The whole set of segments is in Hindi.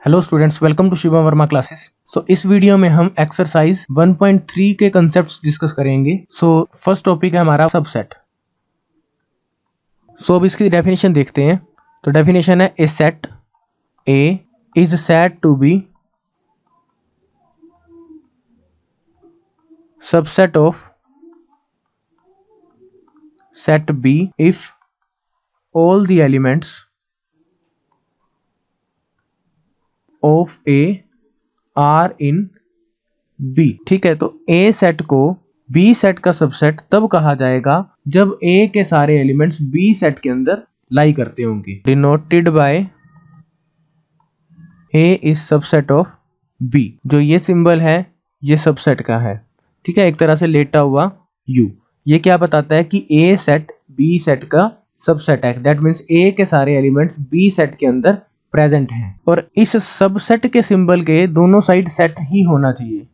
Hello students, welcome to Shivam Verma classes. So इस वीडियो में हम एक्सरसाइज 1.3 के कंसेप्ट्स डिस्कस करेंगे। सो फर्स्ट टॉपिक है हमारा सबसेट। सो अब इसकी डेफिनेशन देखते हैं। तो डेफिनेशन है a set A is said to be subset of set B if all the elements of A are in B. ठीक है, तो ए सेट को बी सेट का सबसेट तब कहा जाएगा जब ए के सारे एलिमेंट्स बी सेट के अंदर लाई करते होंगे। Denoted by A is subset of B. जो ये सिंबल है ये सबसेट का है। ठीक है, एक तरह से लेटा हुआ यू। ये क्या बताता है कि ए सेट बी सेट का सबसेट है। दैट मीन्स ए के सारे एलिमेंट्स बी सेट के अंदर प्रेजेंट हैं और इस सबसेट के सिंबल के दोनों साइड सेट ही होना चाहिए।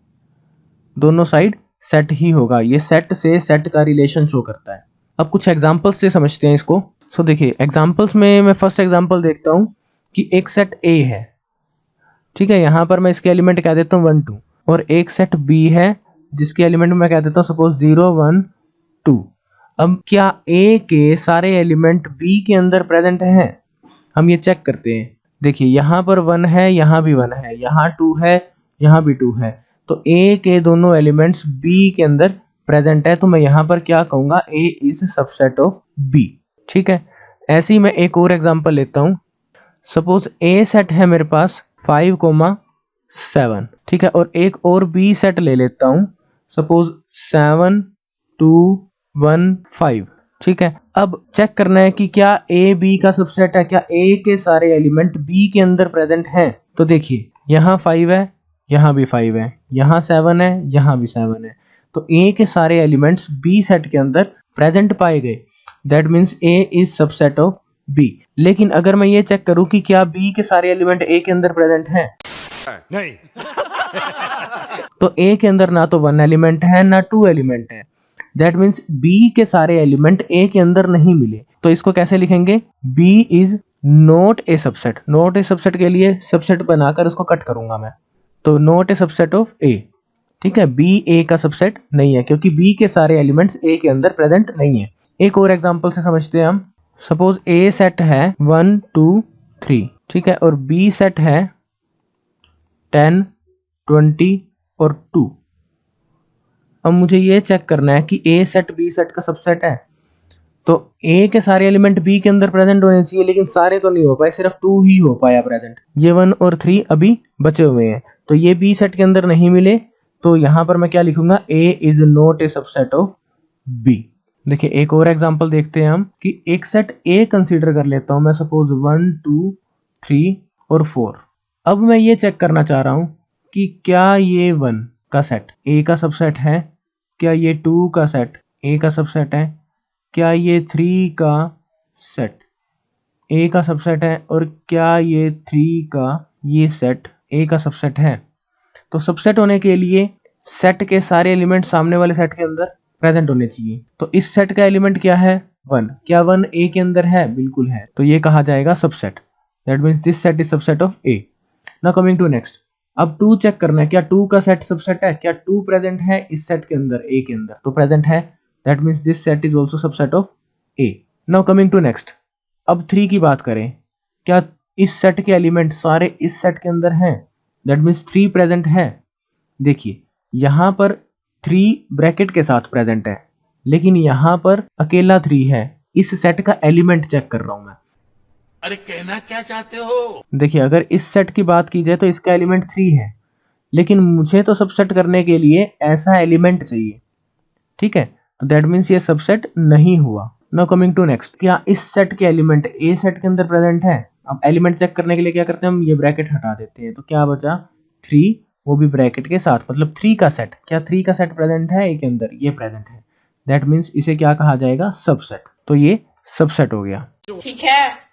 दोनों साइड सेट ही होगा। ये सेट से सेट का रिलेशन शो करता है। अब कुछ एग्जांपल्स से समझते हैं इसको। सो देखिए, एग्जांपल्स में मैं फर्स्ट एग्जांपल देखता हूँ कि एक सेट ए है। ठीक है, यहाँ पर मैं इसके एलिमेंट कह देता हूँ 1 2 और एक सेट बी है जिसके एलिमेंट मैं कह देता हूँ सपोज 0 1 2। अब क्या ए के सारे एलिमेंट बी के अंदर प्रेजेंट हैं? हम ये चेक करते हैं। देखिए, यहाँ पर 1 है, यहाँ भी 1 है, यहाँ 2 है, यहाँ भी 2 है। तो ए के दोनों एलिमेंट्स बी के अंदर प्रेजेंट है। तो मैं यहाँ पर क्या कहूँगा, ए इज सबसेट ऑफ बी। ठीक है, ऐसे ही मैं एक और एग्जांपल लेता हूँ। सपोज ए सेट है मेरे पास 5,7। ठीक है, और एक और बी सेट ले लेता हूँ सपोज 7 2 1 5। ठीक है, अब चेक करना है कि क्या ए बी का सबसेट है, क्या ए के सारे एलिमेंट बी के अंदर प्रेजेंट हैं। तो देखिए, यहाँ 5 है, यहाँ भी 5 है, यहाँ 7 है, यहाँ भी 7 है। तो ए के सारे एलिमेंट्स बी सेट के अंदर प्रेजेंट पाए गए। That means A is subset of B. लेकिन अगर मैं ये चेक करूं कि क्या बी के सारे एलिमेंट ए के अंदर प्रेजेंट हैं, नहीं। तो ए के अंदर ना तो 1 एलिमेंट है ना 2 एलिमेंट है। दैट मीन्स बी के सारे एलिमेंट ए के अंदर नहीं मिले। तो इसको कैसे लिखेंगे, B is not a subset. Not a subset के लिए सबसेट बनाकर उसको कट करूंगा मैं। तो not a subset of A. ठीक है, बी ए का सबसेट नहीं है क्योंकि बी के सारे एलिमेंट्स ए के अंदर प्रेजेंट नहीं है। एक और एग्जांपल से समझते हैं हम। सपोज ए सेट है 1 2 3। ठीक है, और बी सेट है 10 20 और 2। अब मुझे ये चेक करना है कि ए सेट बी सेट का सबसेट है। तो ए के सारे एलिमेंट बी के अंदर प्रेजेंट होने चाहिए, लेकिन सारे तो नहीं हो पाए, सिर्फ 2 ही हो पाया प्रेजेंट। ये 1 और 3 अभी बचे हुए हैं, तो ये बी सेट के अंदर नहीं मिले। तो यहाँ पर मैं क्या लिखूंगा, A is not a subset of B. देखिए, एक और एग्जांपल देखते हैं हम कि एक सेट ए कंसीडर कर लेता हूं मैं सपोज 1 2 3 और 4। अब मैं ये चेक करना चाह रहा हूं कि क्या ये 1 का सेट ए का सबसेट है, क्या ये 2 का सेट ए का सबसेट है, क्या ये 3 का सेट ए का सबसेट है, और क्या ये 3 का ये सेट ए का सबसेट है। तो सबसेट होने के लिए सेट के सारे एलिमेंट सामने वाले सेट के अंदर प्रेजेंट होने चाहिए। तो इस सेट का एलिमेंट क्या है, 1। क्या 1 ए के अंदर है? बिल्कुल है। तो ये कहा जाएगा subset. That means this set is subset of A. Now coming to next. अब 2 चेक करना है, क्या 2 का सेट सबसेट है, क्या 2 प्रेजेंट है इस सेट के अंदर ए के अंदर? तो प्रेजेंट है। That means this set is also subset of A. Now coming to next. अब 3 की बात करें, क्या इस सेट के एलिमेंट सारे इस सेट के अंदर हैं? दैट मीन्स 3 प्रेजेंट है। देखिए, यहाँ पर 3 ब्रैकेट के साथ प्रेजेंट है, लेकिन यहाँ पर अकेला 3 है। इस सेट का एलिमेंट चेक कर रहा हूं मैं। अरे कहना क्या चाहते हो? देखिए, अगर इस सेट की बात की जाए तो इसका एलिमेंट 3 है, लेकिन मुझे तो सबसेट करने के लिए ऐसा एलिमेंट चाहिए। ठीक है, तो दैट मीन्स ये सबसेट नहीं हुआ। Now coming to next. क्या इस सेट के एलिमेंट ए सेट के अंदर प्रेजेंट है? अब एलिमेंट चेक करने के लिए क्या करते हैं हम, ये ब्रैकेट हटा देते हैं। तो क्या बचा, 3, वो भी ब्रैकेट के साथ, मतलब 3 का सेट। क्या 3 का सेट प्रेजेंट है ए के अंदर? ये प्रेजेंट है। दैट मीन्स इसे क्या कहा जाएगा, सबसेट। तो ये सबसेट हो गया। ठीक है।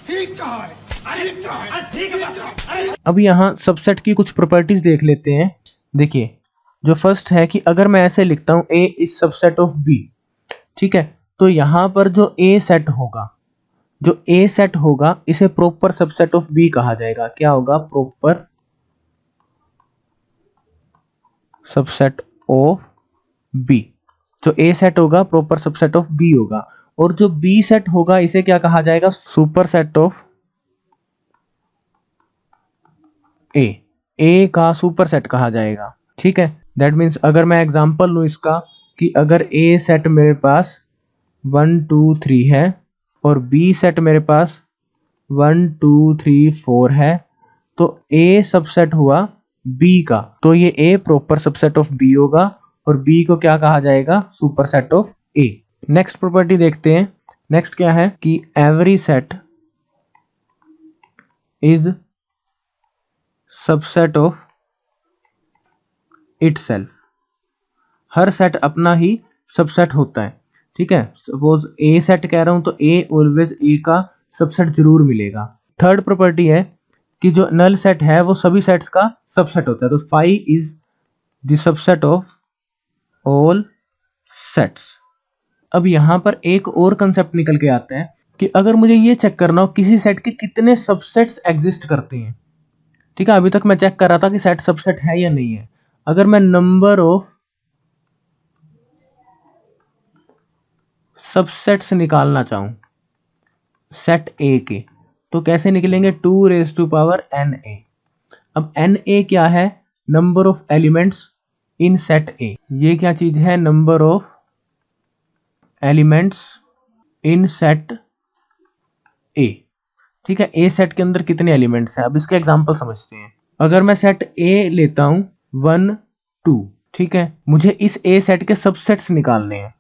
ठीक कहा है। अरे कहा है। ठीक है। अब यहाँ सबसेट की कुछ प्रॉपर्टीज देख लेते हैं। देखिए, जो फर्स्ट है कि अगर मैं ऐसे लिखता हूँ ए इज सबसेट ऑफ बी। ठीक है, तो यहाँ पर जो ए सेट होगा जो ए सेट होगा इसे प्रॉपर सबसेट ऑफ बी कहा जाएगा। क्या होगा? Proper subset of B. जो ए सेट होगा प्रॉपर सबसेट ऑफ बी होगा, और जो बी सेट होगा इसे क्या कहा जाएगा? सुपर सेट ऑफ ए। ए का सुपर सेट कहा जाएगा। ठीक है, दैट मीन्स अगर मैं एग्जांपल लूं इसका कि अगर ए सेट मेरे पास 1 2 3 है और बी सेट मेरे पास 1 2 3 4 है, तो ए सबसेट हुआ बी का, तो ये ए प्रॉपर सबसेट ऑफ बी होगा और बी को क्या कहा जाएगा? Super set of A. Next property देखते हैं। नेक्स्ट क्या है कि every set is subset of itself. Her set अपना ही सबसेट होता है। ठीक है, सपोज ए सेट कह रहा हूं तो ए ऑलवेज ए का सबसेट जरूर मिलेगा। थर्ड प्रॉपर्टी है कि जो नल सेट है वो सभी सेट्स का सबसेट होता है, तो phi is the subset of all sets. अब यहां पर एक और कंसेप्ट निकल के आता है कि अगर मुझे ये चेक करना हो किसी सेट के कितने सबसेट्स एग्जिस्ट करते हैं। ठीक है, अभी तक मैं चेक कर रहा था कि सेट सबसेट है या नहीं है। अगर मैं नंबर ऑफ सबसेट्स निकालना चाहूं सेट ए के, तो कैसे निकलेंगे? 2⁻n a। अब एन ए क्या है? Number of elements in set ए। ये क्या चीज है? Number of elements in set ए। ठीक है, ए सेट के अंदर कितने एलिमेंट्स हैं? अब इसके एग्जांपल समझते हैं। अगर मैं सेट ए लेता हूं 1 2, ठीक है, मुझे इस ए सेट के सबसेट्स निकालने हैं,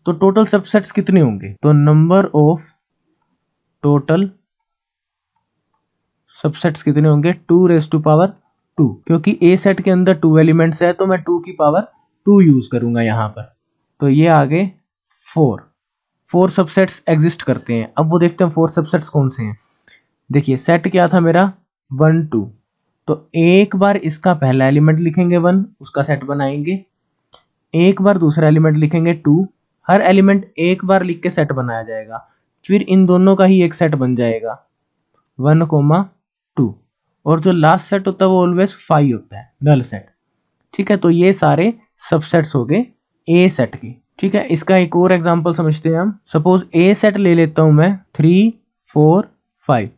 तो टोटल सबसेट्स कितने होंगे? तो नंबर ऑफ टोटल सबसेट्स कितने होंगे? 2⁻2, क्योंकि ए सेट के अंदर 2 एलिमेंट्स है तो मैं 2 की पावर 2 यूज करूंगा यहां पर। तो ये आगे 4 सबसेट्स एग्जिस्ट करते हैं। अब वो देखते हैं 4 सबसेट्स कौन से हैं। देखिए सेट क्या था मेरा? 1 2, तो एक बार इसका पहला एलिमेंट लिखेंगे 1, उसका सेट बनाएंगे। एक बार दूसरा एलिमेंट लिखेंगे 2, हर एलिमेंट एक बार लिख के सेट बनाया जाएगा, फिर इन दोनों का ही एक सेट बन जाएगा 1 2, और जो लास्ट सेट होता है वो ऑलवेज 5 होता है, नल सेट। ठीक है, तो ये सारे सबसेट्स हो गए ए सेट के। ठीक है, इसका एक और एग्जांपल समझते हैं हम। सपोज ए सेट ले लेता हूं मैं 3 4 5।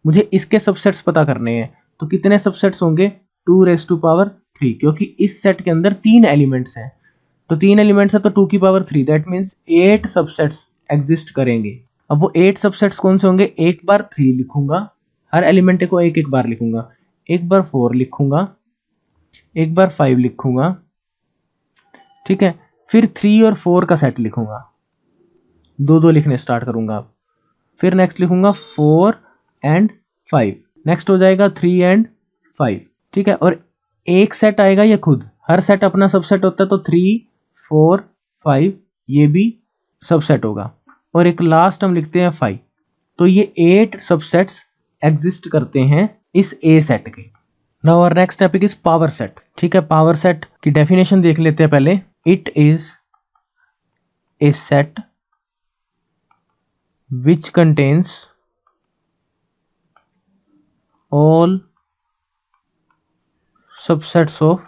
मुझे इसके सबसेट्स पता करने हैं, तो कितने सबसेट्स होंगे? 2⁻3, क्योंकि इस सेट के अंदर 3 एलिमेंट्स हैं, तो 3 एलिमेंट्स है तो 2 की power 3, that means 8 subsets exist करेंगे। अब वो 8 सबसेट्स कौन से होंगे? एक बार 3 लिखूंगा, हर एलिमेंट को एक एक बार लिखूंगा, एक बार 4 लिखूंगा, एक बार 5 लिखूंगा। ठीक है, फिर 3 और 4 का सेट लिखूंगा, 2 2 लिखने स्टार्ट करूंगा। फिर नेक्स्ट लिखूंगा 4 एंड 5, नेक्स्ट हो जाएगा 3 एंड 5। ठीक है, और एक सेट आएगा ये खुद, हर सेट अपना सबसेट होता है, तो 3 4 5 ये भी सबसेट होगा, और एक लास्ट हम लिखते हैं 5। तो ये 8 सबसेट्स एग्जिस्ट करते हैं इस ए सेट के। Now our next topic is power set. ठीक है, पावर सेट की डेफिनेशन देख लेते हैं पहले। It is a set which contains all subsets of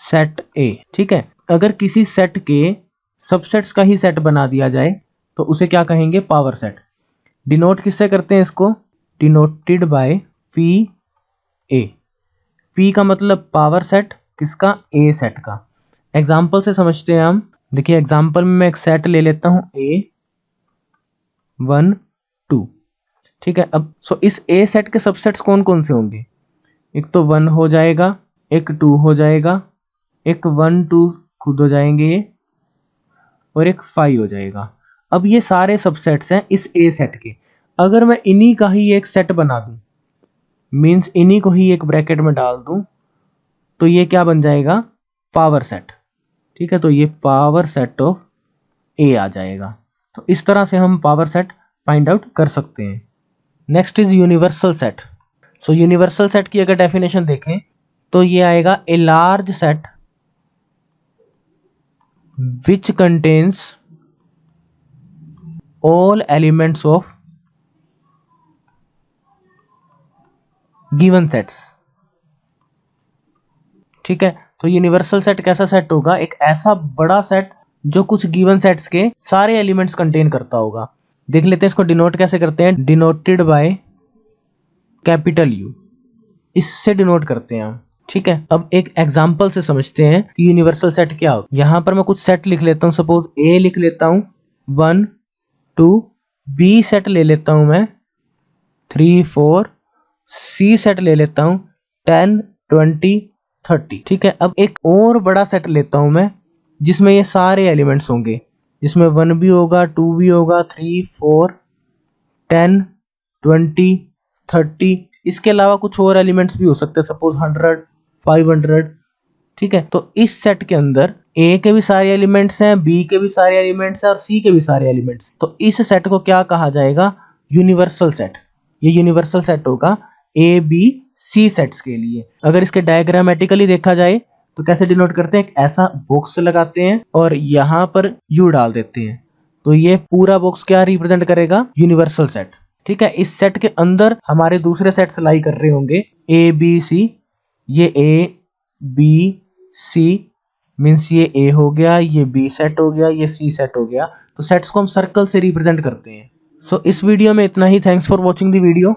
set A। ठीक है, अगर किसी सेट के सबसेट्स का ही सेट बना दिया जाए तो उसे क्या कहेंगे? Power set. डिनोट किससे करते हैं इसको? Denoted by P A. P का मतलब पावर सेट, किसका? ए सेट का। एग्जाम्पल से समझते हैं हम। देखिए एग्जाम्पल में मैं एक सेट ले लेता हूं A 1 2। ठीक है, अब इस ए सेट के सबसेट्स कौन कौन से होंगे? एक तो 1 हो जाएगा, एक 2 हो जाएगा, एक 1 2 खुद हो जाएंगे ये, और एक 5 हो जाएगा। अब ये सारे सबसेट्स हैं इस ए सेट के। अगर मैं इन्हीं का ही एक सेट बना दूं, मींस इन्हीं को ही एक ब्रैकेट में डाल दूं, तो ये क्या बन जाएगा? Power set. ठीक है, तो ये पावर सेट ऑफ ए आ जाएगा। तो इस तरह से हम पावर सेट फाइंड आउट कर सकते हैं। Next is universal set. So universal set की अगर डेफिनेशन देखें तो ये आएगा a large set which contains all elements of given sets. ठीक है, तो यूनिवर्सल सेट कैसा सेट होगा? एक ऐसा बड़ा सेट जो कुछ गिवन सेट्स के सारे एलिमेंट्स कंटेन करता होगा। देख लेते हैं इसको डिनोट कैसे करते हैं। डिनोटेड बाय कैपिटल यू, इससे डिनोट करते हैं हम। ठीक है, अब एक एग्जांपल से समझते हैं कि यूनिवर्सल सेट क्या होता है। यहां पर मैं कुछ सेट लिख लेता हूं, सपोज ए लिख लेता हूं 1 2, बी सेट ले लेता हूं मैं 3 4, सी सेट ले लेता हूं 10 20 30। ठीक है, अब एक और बड़ा सेट लेता हूं मैं जिसमें ये सारे एलिमेंट्स होंगे, जिसमें 1 भी होगा 2 भी होगा 3 4 10 20 30। इसके अलावा कुछ और एलिमेंट्स भी हो सकते हैं, सपोज 100 500। ठीक है, तो इस सेट के अंदर ए के भी सारे एलिमेंट्स हैं, बी के भी सारे एलिमेंट्स हैं और सी के भी सारे एलिमेंट्स। तो इस सेट को क्या कहा जाएगा? Universal set. ये यूनिवर्सल सेट होगा ए बी सी सेट्स के लिए। अगर इसके डायग्रामेटिकली देखा जाए तो कैसे डिनोट करते हैं? एक ऐसा बॉक्स लगाते हैं और यहां पर यू डाल देते हैं, तो ये पूरा बॉक्स क्या रिप्रेजेंट करेगा? Universal set. ठीक है, इस सेट के अंदर हमारे दूसरे सेट्स लाई कर रहे होंगे ए बी सी। ये ए बी सी मीन्स ये ए हो गया, ये बी सेट हो गया, ये सी सेट हो गया। तो सेट्स को हम सर्कल से रिप्रेजेंट करते हैं। सो इस वीडियो में इतना ही। Thanks for watching the video.